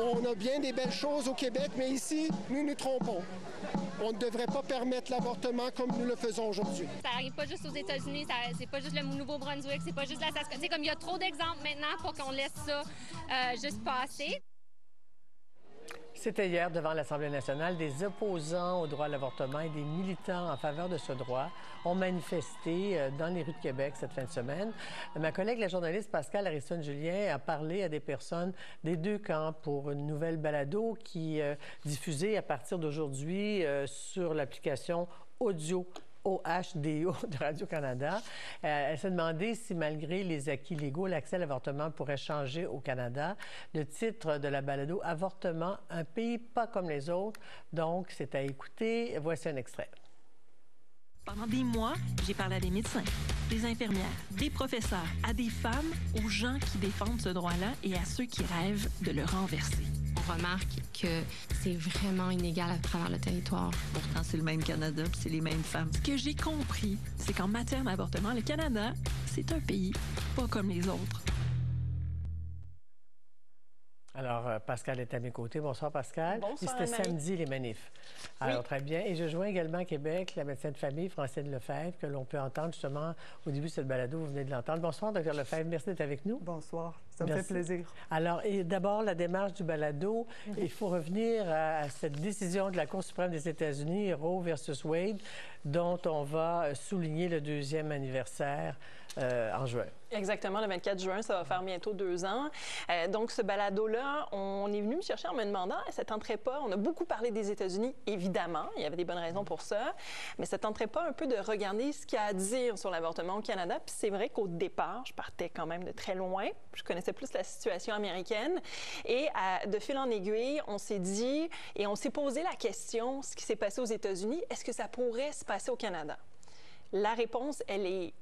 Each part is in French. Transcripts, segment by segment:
On a bien des belles choses au Québec, mais ici, nous nous trompons. On ne devrait pas permettre l'avortement comme nous le faisons aujourd'hui. Ça n'arrive pas juste aux États-Unis, c'est pas juste le Nouveau-Brunswick, c'est pas juste la Saskatchewan. C'est comme il y a trop d'exemples maintenant pour qu'on laisse ça juste passer. C'était hier devant l'Assemblée nationale. Des opposants au droit à l'avortement et des militants en faveur de ce droit ont manifesté dans les rues de Québec cette fin de semaine. Ma collègue, la journaliste Pascale Harrison-Julien, a parlé à des personnes des deux camps pour une nouvelle balado qui est diffusée à partir d'aujourd'hui sur l'application audio OHDO de Radio-Canada. Elle s'est demandé si, malgré les acquis légaux, l'accès à l'avortement pourrait changer au Canada. Le titre de la balado, Avortement, un pays pas comme les autres. Donc, c'est à écouter. Voici un extrait. Pendant des mois, j'ai parlé à des médecins, des infirmières, des professeurs, à des femmes, aux gens qui défendent ce droit-là et à ceux qui rêvent de le renverser. On remarque que c'est vraiment inégal à travers le territoire. Pourtant, c'est le même Canada, puis c'est les mêmes femmes. Ce que j'ai compris, c'est qu'en matière d'avortement, le Canada, c'est un pays pas comme les autres. Alors, Pascal est à mes côtés. Bonsoir, Pascal. Bonsoir, c'était samedi, les manifs. Alors, oui. Très bien. Et je joins également à Québec la médecin de famille, Francine Lefebvre, que l'on peut entendre justement au début de cette balado. Vous venez de l'entendre. Bonsoir, Dr Lefebvre. Merci d'être avec nous. Bonsoir. Ça me fait plaisir. Alors, d'abord, la démarche du balado. Il faut revenir à cette décision de la Cour suprême des États-Unis, Roe versus Wade, dont on va souligner le 2e anniversaire en juin. Exactement, le 24 juin, ça va faire bientôt 2 ans. Donc, ce balado-là, on est venu me chercher en me demandant, ça ne tenterait pas, on a beaucoup parlé des États-Unis, évidemment, il y avait des bonnes raisons pour ça, mais ça ne tenterait pas un peu de regarder ce qu'il y a à dire sur l'avortement au Canada. Puis c'est vrai qu'au départ, je partais quand même de très loin, je connaissais plus la situation américaine, et de fil en aiguille, on s'est dit, et on s'est posé la question, ce qui s'est passé aux États-Unis, est-ce que ça pourrait se passer au Canada? La réponse, elle est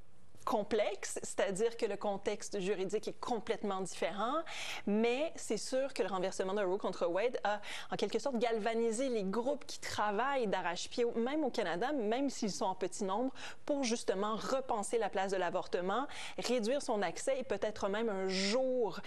complexe, c'est-à-dire que le contexte juridique est complètement différent, mais c'est sûr que le renversement de Roe contre Wade a en quelque sorte galvanisé les groupes qui travaillent d'arrache-pied, même au Canada, même s'ils sont en petit nombre, pour justement repenser la place de l'avortement, réduire son accès et peut-être même un jour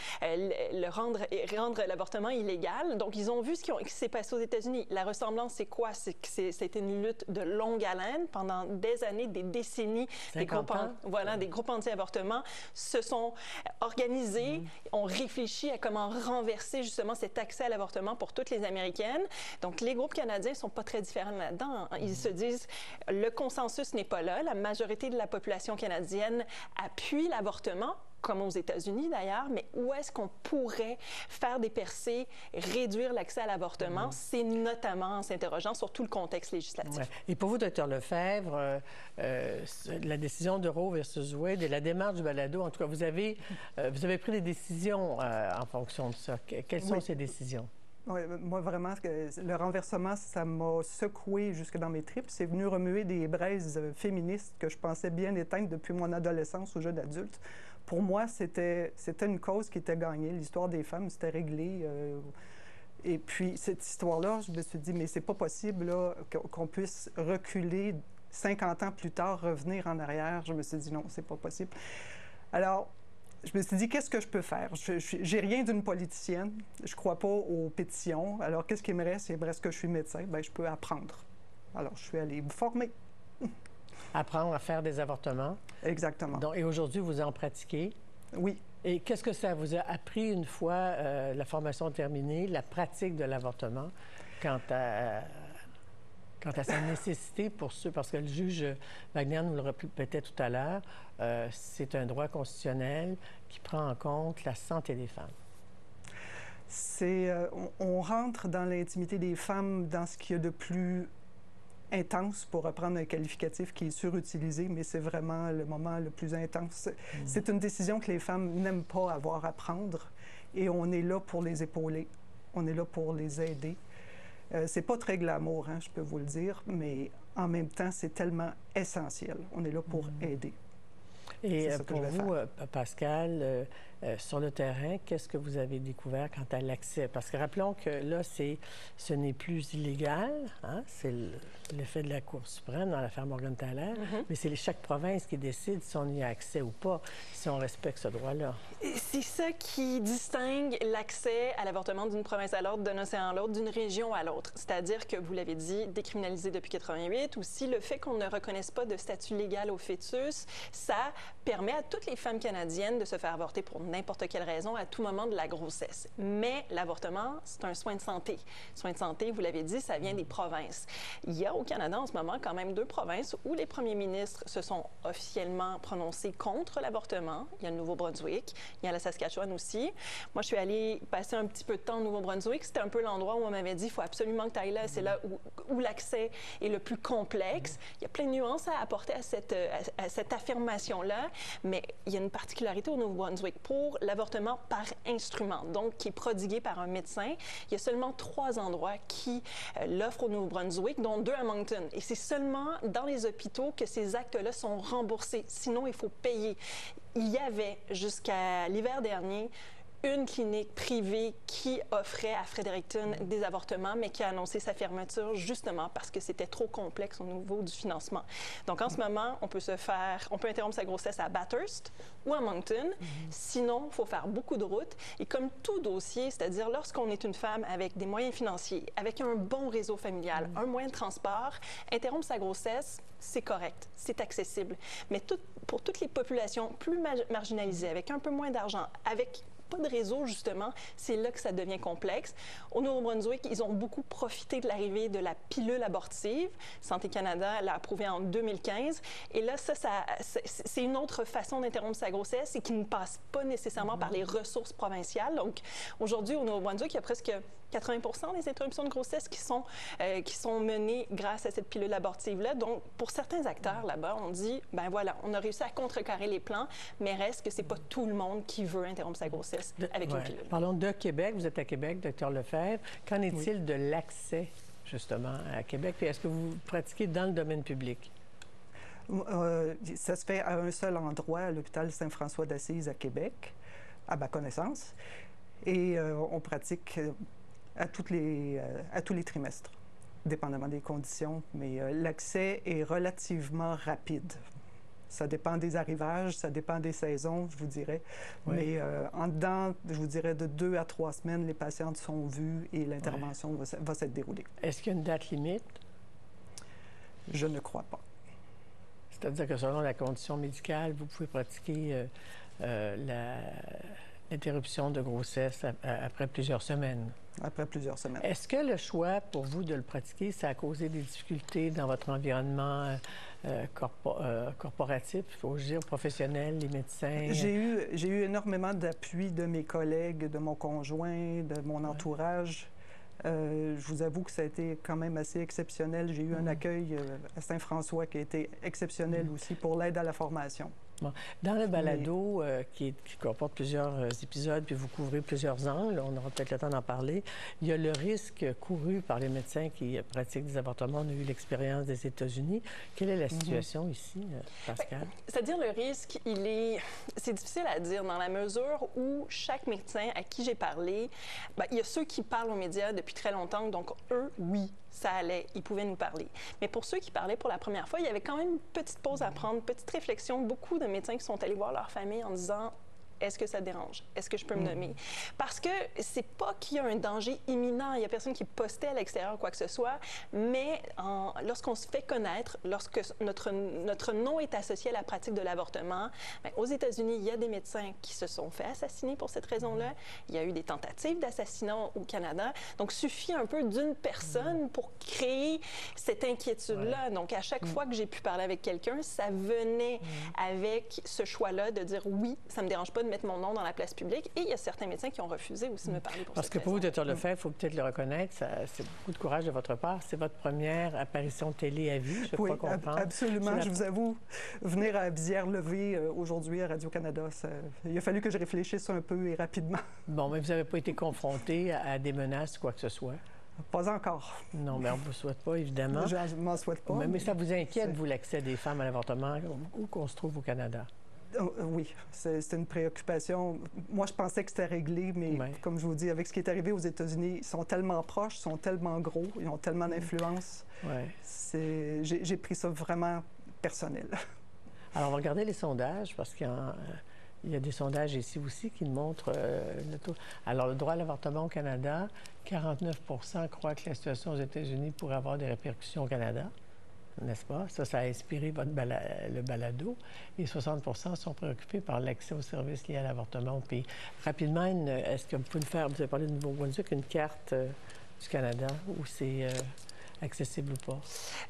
rendre l'avortement illégal. Donc, ils ont vu ce qui s'est passé aux États-Unis. La ressemblance, c'est quoi? C'est que c'était une lutte de longue haleine pendant des années, des décennies. 50 ans. Voilà, des groupes anti-avortement se sont organisés, ont réfléchi à comment renverser justement cet accès à l'avortement pour toutes les Américaines. Donc, les groupes canadiens ne sont pas très différents là-dedans. Ils se disent, le consensus n'est pas là. La majorité de la population canadienne appuie l'avortement, comme aux États-Unis d'ailleurs, mais où est-ce qu'on pourrait faire des percées, réduire l'accès à l'avortement? C'est notamment en s'interrogeant sur tout le contexte législatif. Ouais. Et pour vous, Dr Lefebvre, la décision de Roe versus Wade et la démarche du balado, en tout cas, vous avez pris des décisions en fonction de ça. Quelles sont ces décisions? Oui, moi, vraiment, le renversement, ça m'a secoué jusque dans mes tripes. C'est venu remuer des braises féministes que je pensais bien éteindre depuis mon adolescence au jeune adulte. Pour moi, c'était une cause qui était gagnée. L'histoire des femmes, c'était réglé. Et puis, cette histoire-là, je me suis dit, mais c'est pas possible qu'on puisse reculer 50 ans plus tard, revenir en arrière. Je me suis dit, non, c'est pas possible. Alors, je me suis dit, qu'est-ce que je peux faire? J'ai rien d'une politicienne. Je crois pas aux pétitions. Alors, qu'est-ce qu'il me reste? Il me reste que je suis médecin. Bien, je peux apprendre. Alors, je suis allée me former. Apprendre à faire des avortements. Exactement. Donc, et aujourd'hui, vous en pratiquez? Oui. Et qu'est-ce que ça vous a appris une fois la formation terminée, la pratique de l'avortement, quant à sa nécessité pour ceux, parce que le juge Wagner nous le répétait tout à l'heure, c'est un droit constitutionnel qui prend en compte la santé des femmes. On rentre dans l'intimité des femmes, dans ce qu'il y a de plus intense, pour reprendre un qualificatif qui est surutilisé, mais c'est vraiment le moment le plus intense. C'est une décision que les femmes n'aiment pas avoir à prendre, et on est là pour les épauler, on est là pour les aider. C'est pas très glamour, hein, je peux vous le dire, mais en même temps, c'est tellement essentiel. On est là pour aider. Et pour vous, Pascal, Sur le terrain, qu'est-ce que vous avez découvert quant à l'accès? Parce que rappelons que là, ce n'est plus illégal, hein? C'est l'effet de la Cour suprême dans l'affaire Morgenthaler, mais c'est chaque province qui décide si on y a accès ou pas, si on respecte ce droit-là. C'est ça qui distingue l'accès à l'avortement d'une province à l'autre, d'un océan à l'autre, d'une région à l'autre. C'est-à-dire que, vous l'avez dit, décriminalisé depuis 88, aussi le fait qu'on ne reconnaisse pas de statut légal au fœtus, ça permet à toutes les femmes canadiennes de se faire avorter pour n'importe quelle raison à tout moment de la grossesse. Mais l'avortement, c'est un soin de santé. Soin de santé, vous l'avez dit, ça vient des provinces. Il y a au Canada en ce moment quand même 2 provinces où les premiers ministres se sont officiellement prononcés contre l'avortement. Il y a le Nouveau-Brunswick, il y a la Saskatchewan aussi. Moi, je suis allée passer un petit peu de temps au Nouveau-Brunswick. C'était un peu l'endroit où on m'avait dit, il faut absolument que tu ailles là. C'est là où l'accès est le plus complexe. Il y a plein de nuances à apporter à cette affirmation-là, mais il y a une particularité au Nouveau-Brunswick pour l'avortement par instrument, donc qui est prodigué par un médecin. Il y a seulement 3 endroits qui l'offrent au Nouveau-Brunswick, dont 2 à Moncton. Et c'est seulement dans les hôpitaux que ces actes-là sont remboursés. Sinon, il faut payer. Il y avait, jusqu'à l'hiver dernier, une clinique privée qui offrait à Fredericton des avortements, mais qui a annoncé sa fermeture justement parce que c'était trop complexe au niveau du financement. Donc, en ce moment, on peut interrompre sa grossesse à Bathurst ou à Moncton. Sinon, il faut faire beaucoup de routes. Et comme tout dossier, c'est-à-dire lorsqu'on est une femme avec des moyens financiers, avec un bon réseau familial, un moyen de transport, interrompre sa grossesse, c'est correct, c'est accessible. Mais pour toutes les populations plus marginalisées, avec un peu moins d'argent, avec pas de réseau, justement, c'est là que ça devient complexe. Au Nouveau-Brunswick, ils ont beaucoup profité de l'arrivée de la pilule abortive. Santé Canada l'a approuvée en 2015. Et là, c'est une autre façon d'interrompre sa grossesse et qui ne passe pas nécessairement par les ressources provinciales. Donc, aujourd'hui, au Nouveau-Brunswick, il y a presque 80% des interruptions de grossesse qui sont menées grâce à cette pilule abortive-là. Donc, pour certains acteurs là-bas, on dit, ben voilà, on a réussi à contrecarrer les plans, mais reste que c'est pas tout le monde qui veut interrompre sa grossesse avec une pilule. Parlons de Québec. Vous êtes à Québec, Dr Lefebvre. Qu'en est-il de l'accès, justement, à Québec? Puis est-ce que vous pratiquez dans le domaine public? Ça se fait à un seul endroit, à l'hôpital Saint-François d'Assise à Québec, à ma connaissance. Et on pratique à tous les trimestres, dépendamment des conditions. Mais l'accès est relativement rapide. Ça dépend des arrivages, ça dépend des saisons, je vous dirais. Oui. Mais en dedans, je vous dirais, de 2 à 3 semaines, les patientes sont vues et l'intervention va s'être déroulée. Est-ce qu'il y a une date limite? Je ne crois pas. C'est-à-dire que selon la condition médicale, vous pouvez pratiquer l'interruption de grossesse après plusieurs semaines? Après plusieurs semaines. Est-ce que le choix pour vous de le pratiquer, ça a causé des difficultés dans votre environnement corporatif, il faut dire, professionnel, les médecins? J'ai eu énormément d'appui de mes collègues, de mon conjoint, de mon entourage. Je vous avoue que ça a été quand même assez exceptionnel. J'ai eu un accueil à Saint-François qui a été exceptionnel aussi pour l'aide à la formation. Bon. Dans le balado qui comporte plusieurs épisodes, puis vous couvrez plusieurs angles, on aura peut-être le temps d'en parler, il y a le risque couru par les médecins qui pratiquent des avortements. On a eu l'expérience des États-Unis. Quelle est la situation ici, Pascal? C'est-à-dire le risque, c'est difficile à dire dans la mesure où chaque médecin à qui j'ai parlé, il y a ceux qui parlent aux médias depuis très longtemps, donc eux, oui, ça allait, ils pouvaient nous parler. Mais pour ceux qui parlaient pour la première fois, il y avait quand même une petite pause à prendre, une petite réflexion. Beaucoup de médecins qui sont allés voir leur famille en disant « Est-ce que ça te dérange? Est-ce que je peux me nommer? » Parce que c'est pas qu'il y a un danger imminent, il y a personne qui postait à l'extérieur ou quoi que ce soit, mais lorsqu'on se fait connaître, lorsque notre nom est associé à la pratique de l'avortement, aux États-Unis, il y a des médecins qui se sont fait assassiner pour cette raison-là. Il y a eu des tentatives d'assassinat au Canada. Donc, il suffit un peu d'une personne pour créer cette inquiétude-là. Donc, à chaque fois que j'ai pu parler avec quelqu'un, ça venait avec ce choix-là de dire « Oui, ça me dérange pas de mettre mon nom dans la place publique. » Et il y a certains médecins qui ont refusé aussi de me parler pour Parce que pour vous, Dr Lefebvre, il faut peut-être le reconnaître, c'est beaucoup de courage de votre part. C'est votre première apparition télé à vue, je crois comprendre. Absolument. Je vous avoue, venir à Visière-Levée aujourd'hui à Radio-Canada, il a fallu que je réfléchisse un peu et rapidement. Bon, mais vous n'avez pas été confronté à des menaces, quoi que ce soit? Pas encore. Non, mais on ne vous souhaite pas, évidemment. Je ne m'en souhaite pas. Mais ça vous inquiète, vous, l'accès des femmes à l'avortement, où qu'on se trouve au Canada? Oui, c'est une préoccupation. Moi, je pensais que c'était réglé, mais comme je vous dis, avec ce qui est arrivé aux États-Unis, ils sont tellement proches, ils sont tellement gros, ils ont tellement d'influence. J'ai pris ça vraiment personnel. Alors, on va regarder les sondages, parce qu'il y a des sondages ici aussi qui montrent le taux. Alors, le droit à l'avortement au Canada, 49 % croient que la situation aux États-Unis pourrait avoir des répercussions au Canada. N'est-ce pas? Ça a inspiré le balado. Et 60 % sont préoccupés par l'accès aux services liés à l'avortement au pays. Rapidement, est-ce que vous pouvez nous faire, vous avez parlé de Nouveau-Brunswick, une carte du Canada où c'est accessible ou pas?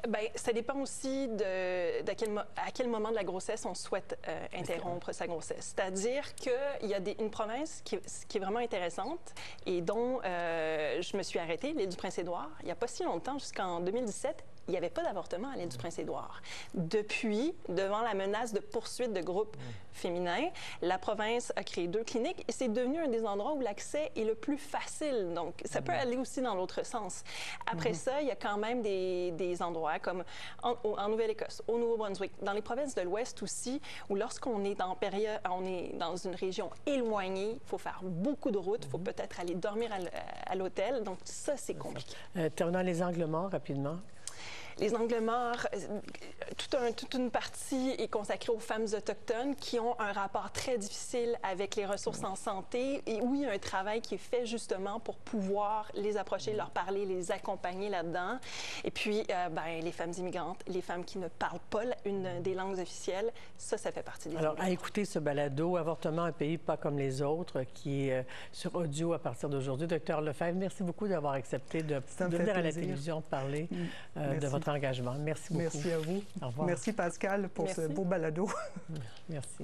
Bien, ça dépend aussi à quel moment de la grossesse on souhaite interrompre sa grossesse. C'est-à-dire qu'il y a une province qui est vraiment intéressante et dont je me suis arrêtée, l'île du Prince-Édouard, il n'y a pas si longtemps, jusqu'en 2017. Il n'y avait pas d'avortement à l'île du Prince-Édouard. Depuis, devant la menace de poursuite de groupes féminins, la province a créé 2 cliniques et c'est devenu un des endroits où l'accès est le plus facile. Donc, ça peut aller aussi dans l'autre sens. Après ça, il y a quand même des endroits comme en Nouvelle-Écosse, au Nouveau-Brunswick, dans les provinces de l'Ouest aussi, où lorsqu'on est on est dans une région éloignée, il faut faire beaucoup de routes, il faut peut-être aller dormir à l'hôtel. Donc, ça, c'est compliqué. Terminons les angles morts rapidement. Les angles morts, toute une partie est consacrée aux femmes autochtones qui ont un rapport très difficile avec les ressources en santé et où il y a un travail qui est fait justement pour pouvoir les approcher, leur parler, les accompagner là-dedans. Et puis, les femmes immigrantes, les femmes qui ne parlent pas une des langues officielles, ça fait partie des Alors, à écouter ce balado, Avortement, un pays pas comme les autres, qui est sur audio à partir d'aujourd'hui. Docteur Lefebvre, merci beaucoup d'avoir accepté de venir à la télévision parler de votre engagement. Merci beaucoup. Merci à vous. Au revoir. Merci Pascal pour ce beau balado. Merci.